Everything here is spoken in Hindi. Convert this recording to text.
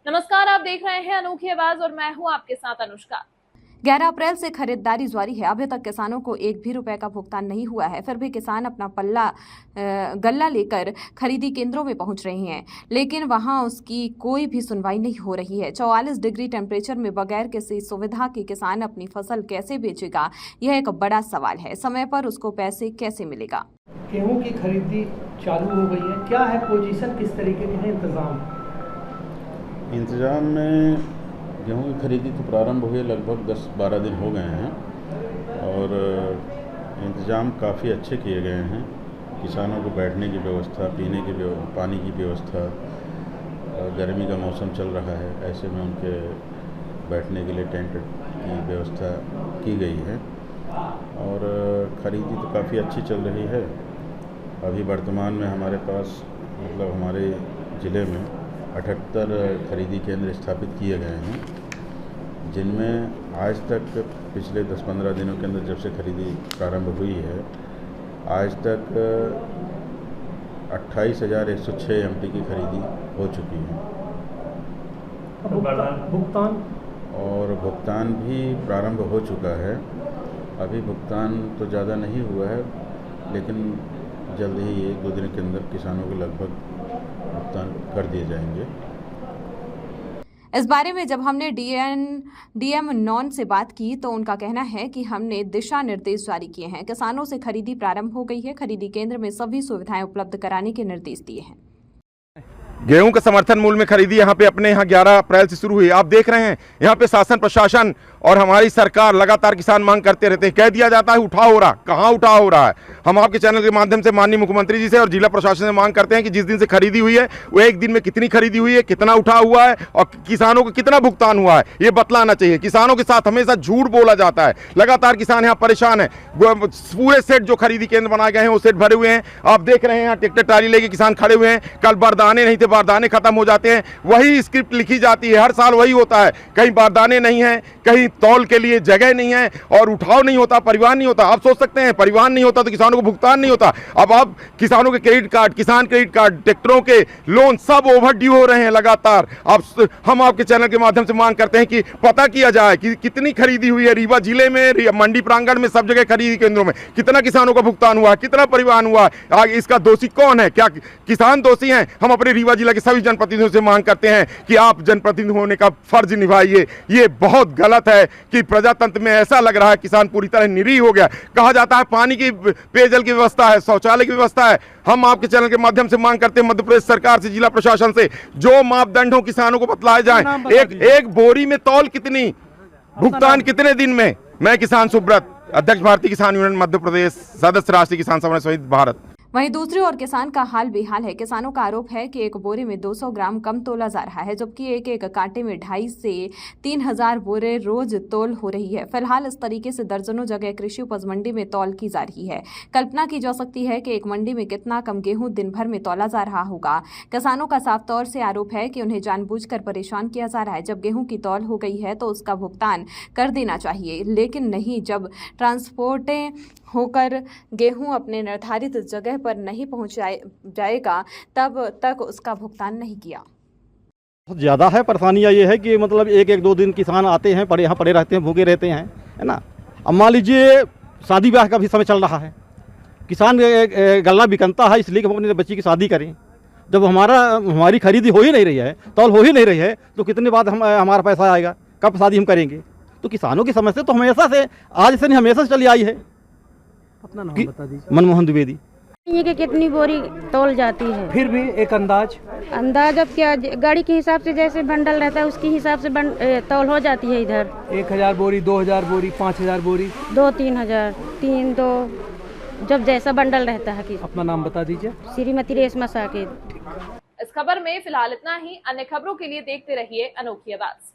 नमस्कार, आप देख रहे हैं अनोखी आवाज और मैं हूं आपके साथ अनुष्का। 11 अप्रैल से खरीदारी जारी है। अभी तक किसानों को एक भी रुपए का भुगतान नहीं हुआ है। फिर भी किसान अपना गल्ला लेकर खरीदी केंद्रों में पहुंच रहे हैं, लेकिन वहां उसकी कोई भी सुनवाई नहीं हो रही है। 44 डिग्री टेम्परेचर में बगैर किसी सुविधा के किसान अपनी फसल कैसे बेचेगा, यह एक बड़ा सवाल है। समय पर उसको पैसे कैसे मिलेगा। गेहूं की खरीदी चालू हो गई है, क्या है पोजीशन, किस तरीके के हैं इंतज़ाम में गेहूं की खरीदी तो प्रारंभ हुए लगभग 10-12 दिन हो गए हैं और इंतज़ाम काफ़ी अच्छे किए गए हैं। किसानों को बैठने की व्यवस्था, पीने की पानी की व्यवस्था, गर्मी का मौसम चल रहा है, ऐसे में उनके बैठने के लिए टेंट की व्यवस्था की गई है और ख़रीदी तो काफ़ी अच्छी चल रही है। अभी वर्तमान में हमारे पास हमारे ज़िले में 78 खरीदी केंद्र स्थापित किए गए हैं, जिनमें आज तक पिछले 10-15 दिनों के अंदर जब से खरीदी प्रारंभ हुई है, आज तक 28,106 एमटी की खरीदी हो चुकी है। भुगतान भी प्रारंभ हो चुका है। अभी भुगतान तो ज़्यादा नहीं हुआ है, लेकिन जल्द ही 1-2 दिन के अंदर किसानों के लगभग भुगतान कर दिए जाएंगे। इस बारे में जब हमने डीएम नॉन से बात की तो उनका कहना है कि हमने दिशा निर्देश जारी किए हैं। किसानों से खरीदी प्रारंभ हो गई है। खरीदी केंद्र में सभी सुविधाएं उपलब्ध कराने के निर्देश दिए हैं। गेहूं के समर्थन मूल्य में खरीदी यहाँ पे अपने यहाँ 11 अप्रैल से शुरू हुई। आप देख रहे हैं यहाँ पे शासन प्रशासन और हमारी सरकार लगातार किसान मांग करते रहते हैं। कह दिया जाता है उठाव हो रहा, कहाँ उठाव हो रहा है। हम आपके चैनल के माध्यम से माननीय मुख्यमंत्री जी से और जिला प्रशासन से मांग करते हैं कि जिस दिन से खरीदी हुई है वो एक दिन में कितनी खरीदी हुई है, कितना उठाव हुआ है और किसानों को कितना भुगतान हुआ है, ये बतलाना चाहिए। किसानों के साथ हमेशा झूठ बोला जाता है। लगातार किसान यहाँ परेशान है। पूरे सेट जो खरीदी केंद्र बनाए गए हैं वो सेट भरे हुए हैं। आप देख रहे हैं यहाँ ट्रैक्टर ट्राली लेके किसान खड़े हुए हैं। कल बारदाने नहीं थे, बारदाने खत्म हो जाते हैं। वही स्क्रिप्ट लिखी जाती है, हर साल वही होता है। कहीं बारदाने नहीं है, कहीं तौल के लिए जगह नहीं है और उठाव नहीं होता, परिवहन नहीं होता। आप सोच सकते हैं परिवहन नहीं होता तो किसानों को भुगतान नहीं होता। अब आप किसानों के क्रेडिट कार्ड, किसान क्रेडिट कार्ड, ट्रैक्टरों के लोन सब ओवर ड्यू हो रहे हैं लगातार। हम आपके चैनल के माध्यम से मांग करते हैं कि पता किया जाए कि कितनी खरीदी हुई है रीवा जिले में, मंडी प्रांगण में, सब जगह खरीदी केंद्रों में कितना किसानों का भुगतान हुआ है, कितना परिवहन हुआ है। इसका दोषी कौन है? क्या किसान दोषी हैं? हम अपने रीवा जिला के सभी जनप्रतिनिधियों से मांग करते हैं कि आप जनप्रतिनिधि होने का फर्ज निभाइए। ये बहुत गलत है कि प्रजातंत्र में ऐसा लग रहा है किसान पूरी तरह निरीह हो गया। कहा जाता है पानी की, पेयजल की व्यवस्था है, शौचालय की व्यवस्था है। हम आपके चैनल के माध्यम से मांग करते हैं मध्य प्रदेश सरकार से, जिला प्रशासन से, जो मापदंड हो किसानों को बतलाए जाए। एक बोरी में तौल कितनी, भुगतान कितने दिन में। मैं किसान सुब्रत, अध्यक्ष भारतीय किसान यूनियन मध्य प्रदेश, सदस्य राष्ट्रीय किसान सभा शहीद भारत। वहीं दूसरी ओर किसान का हाल बेहाल है। किसानों का आरोप है कि एक बोरे में 200 ग्राम कम तोला जा रहा है, जबकि एक कांटे में 2,500 से 3,000 बोरे रोज तौल हो रही है। फिलहाल इस तरीके से दर्जनों जगह कृषि उपज मंडी में तौल की जा रही है। कल्पना की जा सकती है कि एक मंडी में कितना कम गेहूं दिन भर में तौला जा रहा होगा। किसानों का साफ तौर से आरोप है कि उन्हें जानबूझकर परेशान किया जा रहा है। जब गेहूं की तौल हो गई है तो उसका भुगतान कर देना चाहिए, लेकिन नहीं, जब ट्रांसपोर्टें होकर गेहूं अपने निर्धारित जगह पर नहीं पहुंच जाएगा तब तक उसका भुगतान नहीं किया। बहुत ज़्यादा है। परेशानियाँ ये है कि मतलब 1-2 दिन किसान आते हैं, यहाँ पड़े रहते हैं, भूखे रहते हैं, है ना। अब मान लीजिए शादी ब्याह का भी समय चल रहा है, किसान गल्ला बिकनता है, इसलिए कि हम अपने बच्ची की शादी करें। जब हमारी खरीदी हो ही नहीं रही है, तौल हो ही नहीं रही है, तो कितने बाद हमारा पैसा आएगा, कब शादी हम करेंगे। तो किसानों की समस्या तो हमेशा से, आज से नहीं, हमेशा से चली आई है। अपना नाम बता दीजिए। मनमोहन द्विवेदी। ये कि कितनी बोरी तौल जाती है, फिर भी एक अंदाज अब क्या गाड़ी के हिसाब से जैसे बंडल रहता है उसके हिसाब से तौल हो जाती है। इधर 1,000 बोरी, 2,000 बोरी, 5,000 बोरी, 2-3 हजार, 3-2, जब जैसा बंडल रहता है। कि अपना नाम बता दीजिए। श्रीमती रेशमा साकेत। इस खबर में फिलहाल इतना ही। अन्य खबरों के लिए देखते रहिए अनोखी आवाज।